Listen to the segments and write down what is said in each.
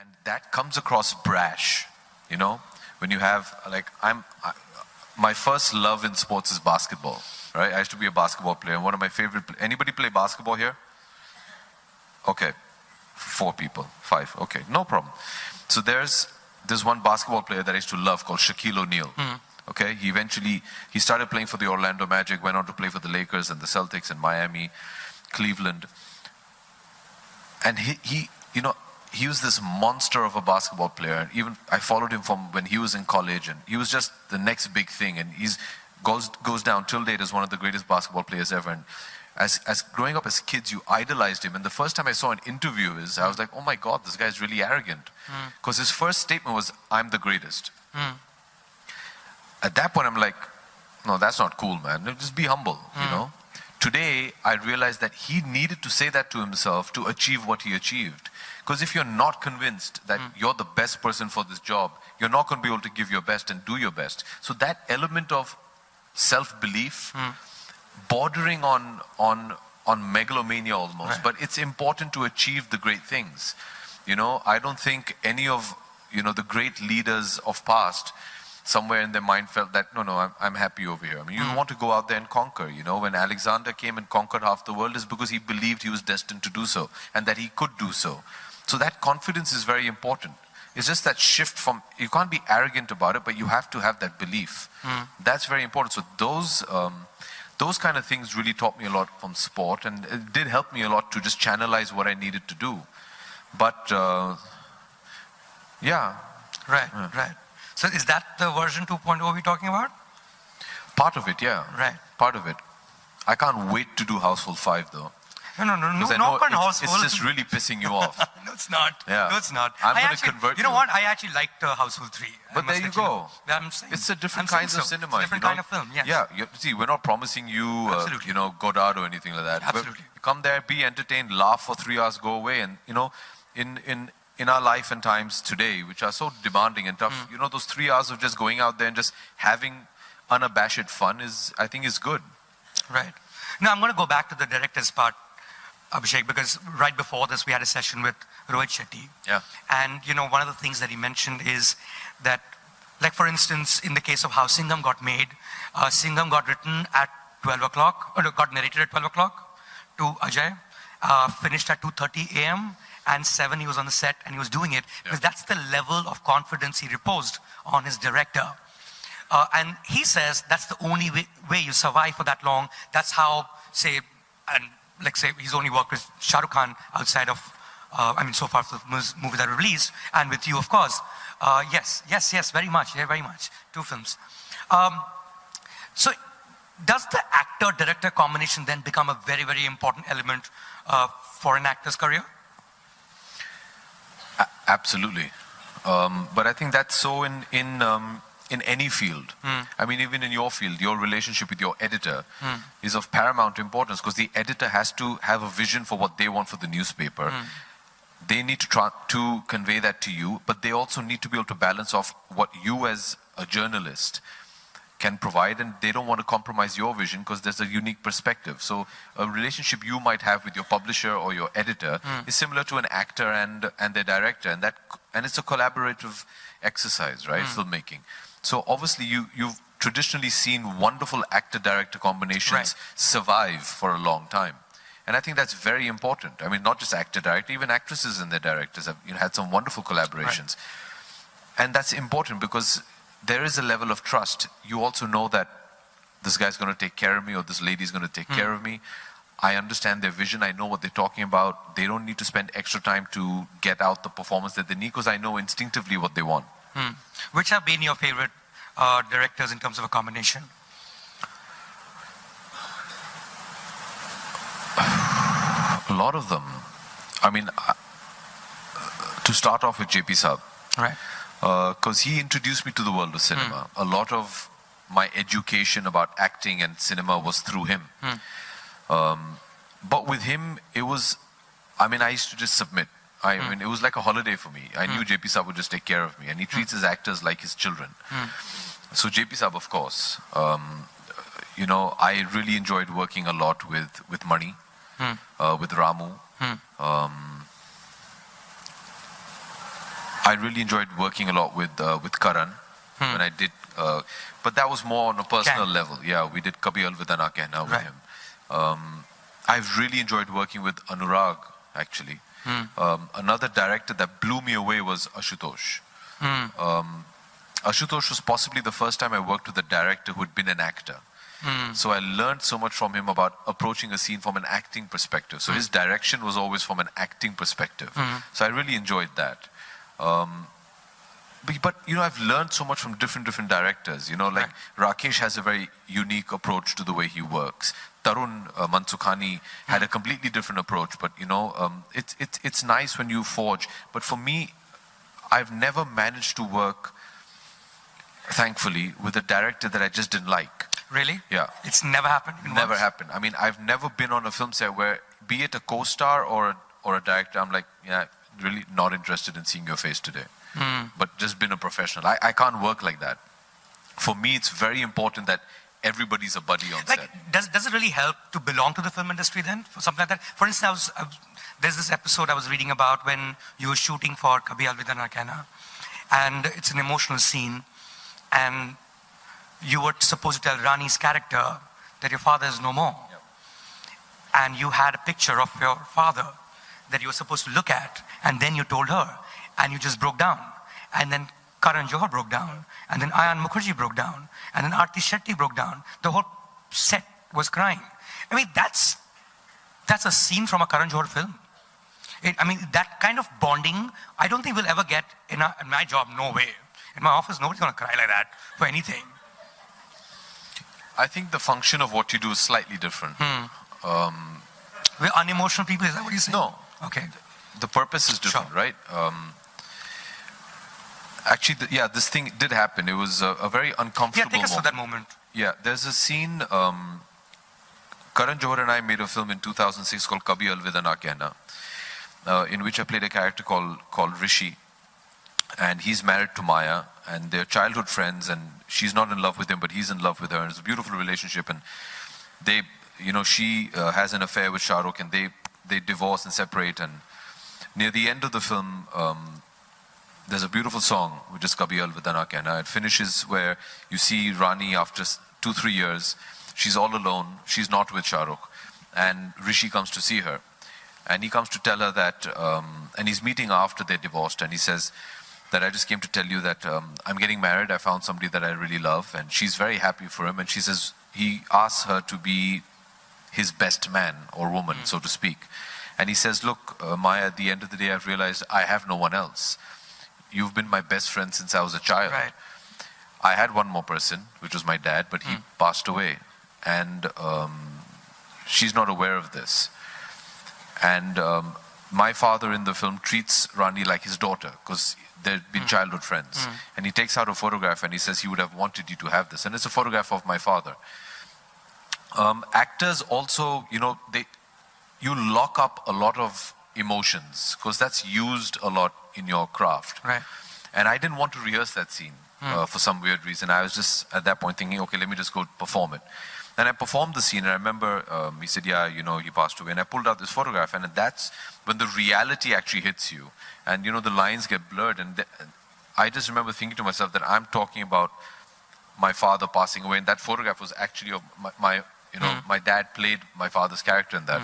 And that comes across brash, you know, when you have, like, my first love in sports is basketball, right? I used to be a basketball player. One of my favorite, anybody play basketball here? Okay, 4 people, 5, okay, no problem. So there's one basketball player that I used to love called Shaquille O'Neal. Okay, he started playing for the Orlando Magic, went on to play for the Lakers and the Celtics and Miami, Cleveland. And he was this monster of a basketball player. Even I followed him from when he was in college, and he was just the next big thing. And goes down till date as one of the greatest basketball players ever. And as growing up as kids, you idolized him. And the first time I saw an interview I was like, oh my God, this guy's really arrogant. Because his first statement was, I'm the greatest. At that point, I'm like, no, that's not cool, man. Just be humble, you know. Today, I realized that he needed to say that to himself to achieve what he achieved. Because if you're not convinced that you're the best person for this job, you're not going to be able to give your best and do your best. So that element of self-belief, bordering on megalomania almost, but it's important to achieve the great things. You know, I don't think any of, the great leaders of past, somewhere in their mind felt that, no, I'm happy over here. I mean, you want to go out there and conquer, When Alexander came and conquered half the world, is because he believed he was destined to do so, and that he could do so. So that confidence is very important. It's just that shift from, you can't be arrogant about it, but you have to have that belief. That's very important. So those kind of things really taught me a lot from sport, and it did help me a lot to just channelize what I needed to do. But, yeah. Right. So is that the version 2.0 we're talking about? Part of it, yeah. Right. Part of it. I can't wait to do Houseful 5 though. No, it's just really pissing you off. No, it's not. Yeah. No, it's not. I'm going to convert you. You know what? I actually liked Houseful 3. But there you go. I'm saying, it's a different kind of cinema. It's a different kind of film, yes. Yeah, see, we're not promising you, Godard or anything like that. Absolutely. But come there, be entertained, laugh for 3 hours, go away. And, in our life and times today, which are so demanding and tough, those 3 hours of just going out there and just having unabashed fun I think is good. Right. Now, I'm going to go back to the director's part, Abhishek, because right before this, we had a session with Rohit Shetty. Yeah. And, one of the things that he mentioned is that, like, for instance, in the case of how Singham got made, Singham got written at 12 o'clock, or got narrated at 12 o'clock to Ajay, finished at 2:30 a.m., and 7 he was on the set and he was doing it, because that's the level of confidence he reposed on his director. And he says that's the only way you survive for that long. That's how, say he's only worked with Shah Rukh Khan outside of, so far for the movies that are released, and with you, of course. Yes, very much, 2 films. So does the actor-director combination then become a very, very important element for an actor's career? Absolutely. But I think that's so in any field. I mean, even in your field, your relationship with your editor is of paramount importance, because the editor has to have a vision for what they want for the newspaper. They need to try to convey that to you, but they also need to be able to balance off what you as a journalist can provide, and they don't want to compromise your vision because there's a unique perspective. So a relationship you might have with your publisher or your editor is similar to an actor and their director, and it's a collaborative exercise, right? Filmmaking. So obviously you've traditionally seen wonderful actor-director combinations survive for a long time. And I think that's very important. I mean, not just actor-director, even actresses and their directors have had some wonderful collaborations. And that's important because there is a level of trust. You also know that this guy's going to take care of me, or this lady's going to take care of me. I understand their vision. I know what they're talking about. They don't need to spend extra time to get out the performance that they need, because I know instinctively what they want. Which have been your favorite directors in terms of a combination? A lot of them. I mean, to start off with JP Saab. Right. Because he introduced me to the world of cinema. A lot of my education about acting and cinema was through him. But with him, it was, I used to just submit. It was like a holiday for me. I knew JP Saab would just take care of me, and he treats his actors like his children. So JP Saab, of course. I really enjoyed working a lot with Mani, with Ramu. I really enjoyed working a lot with Karan when I did, but that was more on a personal level. Yeah, we did Kabhi Alvida Na Kehna with him. I've really enjoyed working with Anurag, actually. Another director that blew me away was Ashutosh. Ashutosh was possibly the first time I worked with a director who had been an actor. So I learned so much from him about approaching a scene from an acting perspective. So his direction was always from an acting perspective. So I really enjoyed that. But you know, I've learned so much from different directors. You know, like Rakesh has a very unique approach to the way he works. Tarun Mansukhani had a completely different approach. But you know, it's nice when you forge. But for me, I've never managed to work, thankfully, with a director that I just didn't like. Really? Yeah. It's never happened? Never happened. I mean, I've never been on a film set where, be it a co-star or a director, I'm like, yeah, really not interested in seeing your face today. But just been a professional. I can't work like that. For me, it's very important that everybody's a buddy on set. Does it really help to belong to the film industry then? For something like that? For instance, there's this episode I was reading about when you were shooting for Kabhi Alvida Na Kehna. And it's an emotional scene. And you were supposed to tell Rani's character that your father is no more. Yep. And you had a picture of your father that you were supposed to look at, and then you told her, and you just broke down. And then Karan Johar broke down, and then Ayan Mukherjee broke down, and then Aarti Shetty broke down. The whole set was crying. I mean, that's a scene from a Karan Johar film. I mean, that kind of bonding, I don't think we'll ever get in my job, no way. In my office, nobody's going to cry like that for anything. I think the function of what you do is slightly different. We're unemotional people, is that what you say? No. Okay. The purpose is different, right? Actually, this thing did happen. It was a very uncomfortable take us moment. to that moment. Yeah, there's a scene, Karan Johar and I made a film in 2006 called Kabhi Alvida Na Kehna, in which I played a character called Rishi. And he's married to Maya, and they're childhood friends, and she's not in love with him, but he's in love with her. And it's a beautiful relationship, and they, you know, she has an affair with Shah Rukh, and they divorce and separate. And near the end of the film, there's a beautiful song, which is Kabhi Alvida Na Kehna. It finishes where you see Rani after 2-3 years. She's all alone. She's not with Shah Rukh, and Rishi comes to see her, and he comes to tell her that, and he's meeting after they're divorced, and he says that I just came to tell you that I'm getting married. I found somebody that I really love, and she's very happy for him. And she says he asks her to be his best man or woman, so to speak. And he says, look, Maya, at the end of the day, I've realized I have no one else. You've been my best friend since I was a child. Right. I had one more person, which was my dad, but he passed away. And she's not aware of this. And my father in the film treats Rani like his daughter, because they've been childhood friends. And he takes out a photograph and he says he would have wanted you to have this. And it's a photograph of my father. Actors also, you know, you lock up a lot of emotions, because that's used a lot in your craft. Right. And I didn't want to rehearse that scene for some weird reason. I was just at that point thinking, okay, let me just go perform it. And I performed the scene, and I remember he said, yeah, you know, he passed away. And I pulled out this photograph, and that's when the reality actually hits you. And, you know, the lines get blurred. And I just remember thinking to myself that I'm talking about my father passing away. And that photograph was actually of my dad played my father's character in that.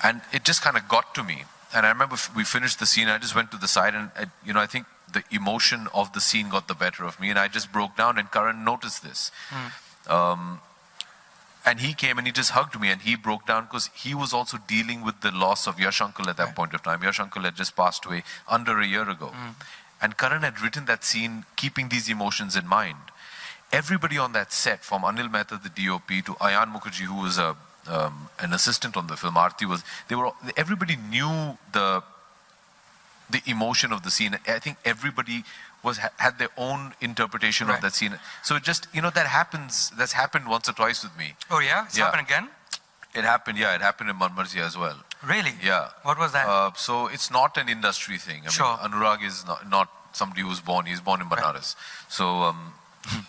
And it just kind of got to me. And I remember we finished the scene, I just went to the side, and I think the emotion of the scene got the better of me, and I just broke down, and Karan noticed this. And he came and he just hugged me, and he broke down because he was also dealing with the loss of Yash Uncle at that point of time. Yash Uncle had just passed away under a year ago. And Karan had written that scene keeping these emotions in mind. Everybody on that set, from Anil Mehta, the DOP, to Ayan Mukherjee, who was an assistant on the film, Aarti everybody knew the emotion of the scene. I think everybody had their own interpretation of that scene. So it just, that happens. That's happened once or twice with me. Oh yeah? It's happened again? It happened, yeah. It happened in Manmarji as well. Really? Yeah. What was that? So it's not an industry thing. I mean, Anurag is not somebody who's born. He's born in Banaras. Right.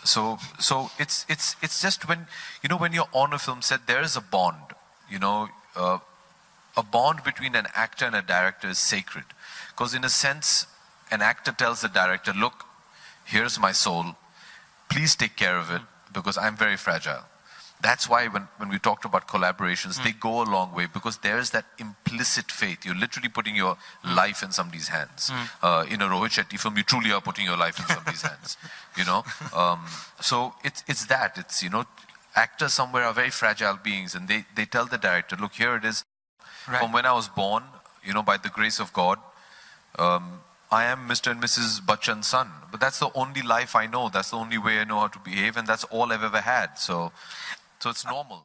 So it's just when you're on a film set, there is a bond. A bond between an actor and a director is sacred. Because in a sense, an actor tells the director, look, here's my soul, please take care of it because I'm very fragile. That's why when we talked about collaborations, they go a long way because there's that implicit faith. You're literally putting your life in somebody's hands. In a Rohit Shetty film, you truly are putting your life in somebody's hands. You know, so it's that. It's, you know, actors somewhere are very fragile beings, and they tell the director, look, here it is. Right. From when I was born, you know, by the grace of God, I am Mr. and Mrs. Bachchan's son. But that's the only life I know. That's the only way I know how to behave, and that's all I've ever had. So it's normal.